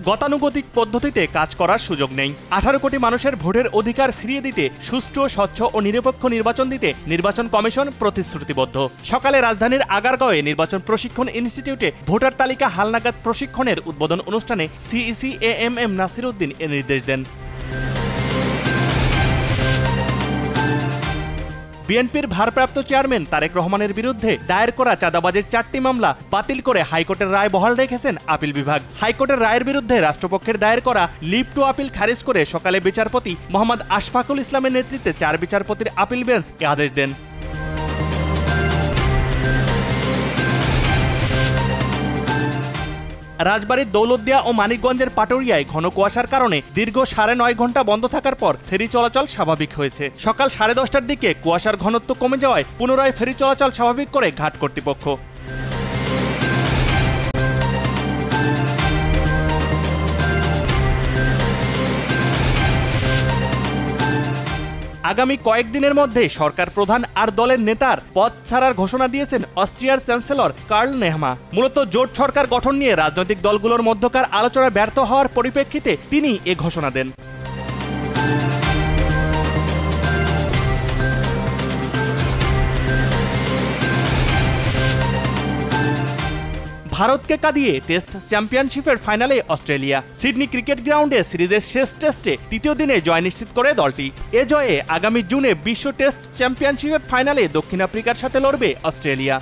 গতানুগতিক পদ্ধতিতে কাজ করার সুযোগ নেই। 18 কোটি মানুষের ভোটের অধিকার ফিরিয়ে দিতে সুষ্ঠু, স্বচ্ছ ও নিরপেক্ষ নির্বাচন দিতে নির্বাচন কমিশন প্রতিশ্রুতিবদ্ধ। সকালে রাজধানীর আগারগাঁওয়ে নির্বাচন প্রশিক্ষণ ইনস্টিটিউটে ভোটার তালিকা হালনাগাদ প্রশিক্ষণের উদ্বোধন অনুষ্ঠানে সিইসি এএমএম নাসির উদ্দিন এ নির্দেশ দেন। বিএনপির ভারপ্রাপ্ত চেয়ারম্যান তারেক রহমানের বিরুদ্ধে দায়ের করা চাঁদাবাজির 4টি মামলা বাতিল করে হাইকোর্টের রায় বহাল রেখেছেন আপিল বিভাগ। হাইকোর্টের রায়ের বিরুদ্ধে রাষ্ট্রপক্ষের দায়ের করা লিভ টু আপিল খারিজ করে সকালে বিচারপতি মোহাম্মদ আশফাকুল ইসলামের নেতৃত্বে 4 বিচারপতির আপিল বেঞ্চ এ আদেশ দেন। রাজবাড়ীর দৌলতদিয়া ও মানিকগঞ্জের পাটুরিয়ায় ঘন কুয়াশার কারণে দীর্ঘ 9.5 ঘন্টা বন্ধ থাকার পর ফেরি চলাচল স্বাভাবিক হয়েছে। সকাল 10:30টার দিকে কুয়াশার ঘনত্ব কমে যাওয়ায় পুনরায় ফেরি চলাচল স্বাভাবিক করে ঘাট কর্তৃপক্ষ। আগামী কয়েকদিনের মধ্যে সরকার প্রধান আর দলের নেতার পদ ছাড়ার ঘোষণা দিয়েছেন অস্ট্রিয়ার চ্যান্সেলর কার্ল নেহমা। মূলত জোট সরকার গঠন নিয়ে রাজনৈতিক দলগুলোর মধ্যকার আলোচনা ব্যর্থ হওয়ার পরিপ্রেক্ষিতে তিনি এ ঘোষণা দেন। ভারতকে কাঁদিয়ে টেস্ট চ্যাম্পিয়নশিপের ফাইনালে অস্ট্রেলিয়া। সিডনি ক্রিকেট গ্রাউন্ডে সিরিজের শেষ টেস্টে তৃতীয় দিনে জয় নিশ্চিত করে দলটি। এ জয়ে আগামী জুনে বিশ্ব টেস্ট চ্যাম্পিয়নশিপের ফাইনালে দক্ষিণ আফ্রিকার সাথে লড়বে অস্ট্রেলিয়া।